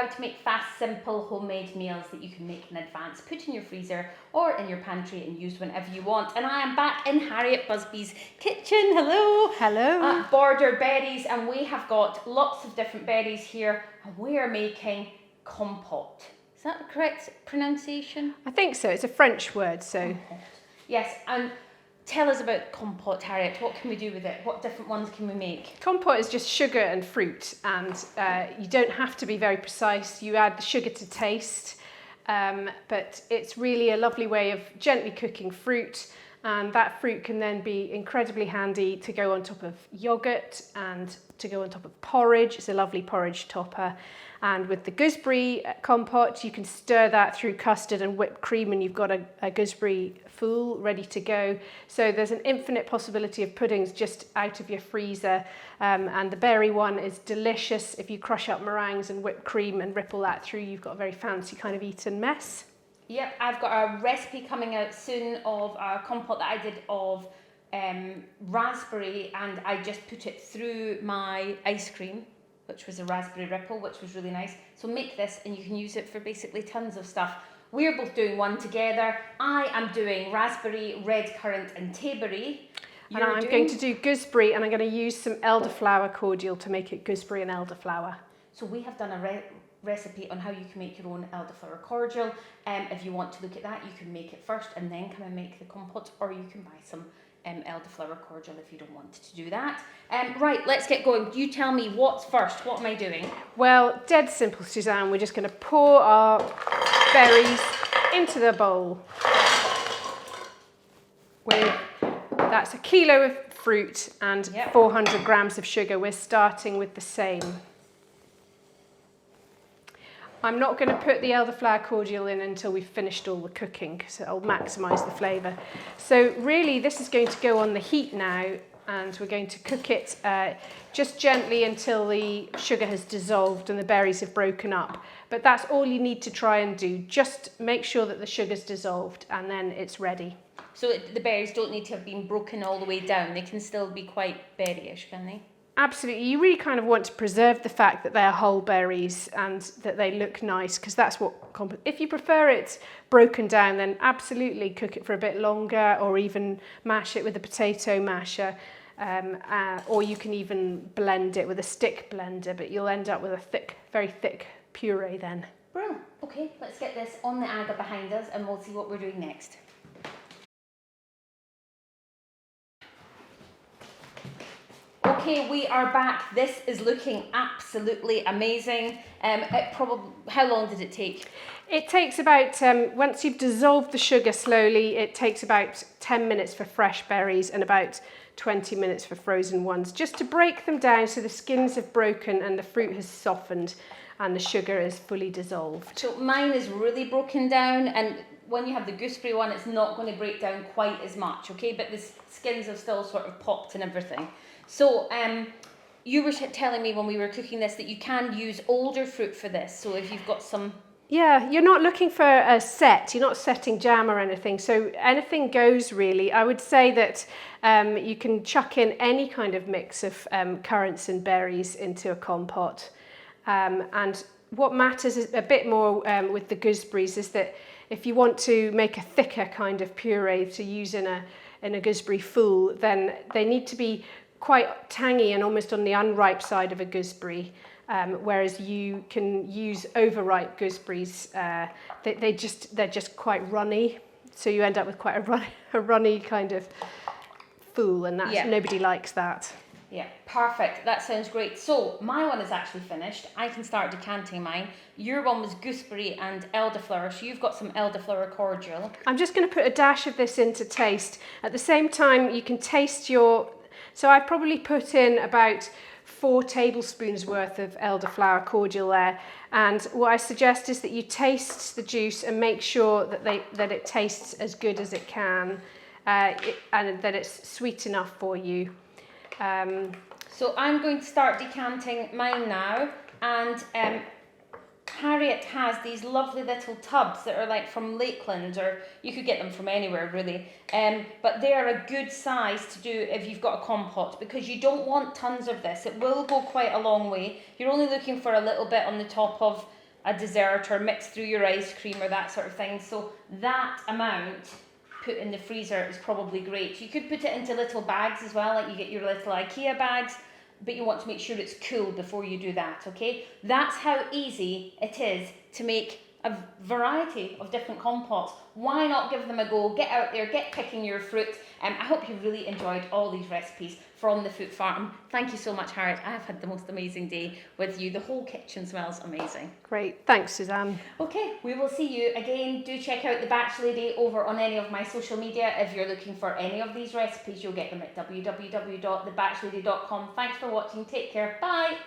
how to make fast, simple, homemade meals that you can make in advance, put in your freezer or in your pantry and use whenever you want. And I am back in Harriet Busby's kitchen. Hello. Hello. Border berries, and we have got lots of different berries here, and we are making compote. Is that the correct pronunciation? I think so. It's a French word, so. Compote. Yes, and tell us about compote, Harriet. What can we do with it? What different ones can we make? Compote is just sugar and fruit, and you don't have to be very precise. You add the sugar to taste, but it's really a lovely way of gently cooking fruit, and that fruit can then be incredibly handy to go on top of yoghurt and to go on top of porridge. It's a lovely porridge topper. And with the gooseberry compote, you can stir that through custard and whipped cream, and you've got a gooseberry fool ready to go. So there's an infinite possibility of puddings just out of your freezer. And the berry one is delicious. If you crush up meringues and whipped cream and ripple that through, you've got a very fancy kind of Eton mess. Yep, I've got a recipe coming out soon of a compote that I did of raspberry, and I just put it through my ice cream, which was a raspberry ripple, which was really nice. So make this and you can use it for basically tons of stuff. We're both doing one together. I am doing raspberry, redcurrant and tayberry. And I'm going to do gooseberry, and I'm going to use some elderflower cordial to make it gooseberry and elderflower. So we have done a recipe on how you can make your own elderflower cordial. If you want to look at that, you can make it first and then come and make the compote, or you can buy some elderflower cordial if you don't want to do that. Right, let's get going. You tell me what's first. What am I doing? Well, dead simple, Suzanne. We're just going to pour our berries into the bowl. That's a kilo of fruit and 400 grams of sugar. We're starting with the same. I'm not going to put the elderflower cordial in until we've finished all the cooking, because it'll maximise the flavour. So really this is going to go on the heat now, and we're going to cook it just gently until the sugar has dissolved and the berries have broken up. But that's all you need to try and do. Just make sure that the sugar's dissolved, and then it's ready. So the berries don't need to have been broken all the way down. They can still be quite berryish, can they? Absolutely. You really kind of want to preserve the fact that they're whole berries and that they look nice, because that's what if you prefer it broken down, then absolutely cook it for a bit longer, or even mash it with a potato masher, or you can even blend it with a stick blender, but you'll end up with a thick, very thick puree then. Brilliant. Okay, let's get this on the agar behind us and we'll see what we're doing next. Okay, we are back. This is looking absolutely amazing. How long did it take? It takes about, once you've dissolved the sugar slowly, it takes about 10 minutes for fresh berries and about 20 minutes for frozen ones, just to break them down so the skins have broken and the fruit has softened and the sugar is fully dissolved. So mine is really broken down, and when you have the gooseberry one, it's not going to break down quite as much, okay? But the skins have still sort of popped and everything. So you were telling me when we were cooking this that you can use older fruit for this. So if you've got some... Yeah, you're not looking for a set. You're not setting jam or anything. So anything goes, really. I would say that you can chuck in any kind of mix of currants and berries into a compote. And what matters is a bit more with the gooseberries is that if you want to make a thicker kind of puree to use in a gooseberry fool, then they need to be quite tangy and almost on the unripe side of a gooseberry, whereas you can use overripe gooseberries. They're just quite runny, so you end up with quite a runny kind of fool, and nobody likes that. Yeah, perfect. That sounds great. So my one is actually finished. I can start decanting mine. Your one was gooseberry and elderflower, so you've got some elderflower cordial. I'm just going to put a dash of this in to taste. At the same time, you can taste your... So I probably put in about 4 tablespoons worth of elderflower cordial there. And what I suggest is that you taste the juice and make sure that it tastes as good as it can, and that it's sweet enough for you. So I'm going to start decanting mine now, and Harriet has these lovely little tubs that are like from Lakeland, or you could get them from anywhere really, but they are a good size to do if you've got a compote, because you don't want tons of this. It will go quite a long way. You're only looking for a little bit on the top of a dessert or mix through your ice cream or that sort of thing. So that amount put in the freezer is probably great. You could put it into little bags as well, like you get your little IKEA bags, but you want to make sure it's cool before you do that, okay? That's how easy it is to make a variety of different compotes. Why not give them a go? Get out there, get picking your fruit. I hope you really enjoyed all these recipes from the Fruit Farm. Thank you so much, Harriet. I have had the most amazing day with you. The whole kitchen smells amazing. Great, thanks Suzanne. Okay, we will see you again. Do check out the Batch Lady over on any of my social media. If you're looking for any of these recipes, you'll get them at www.thebatchlady.com. Thanks for watching. Take care. Bye.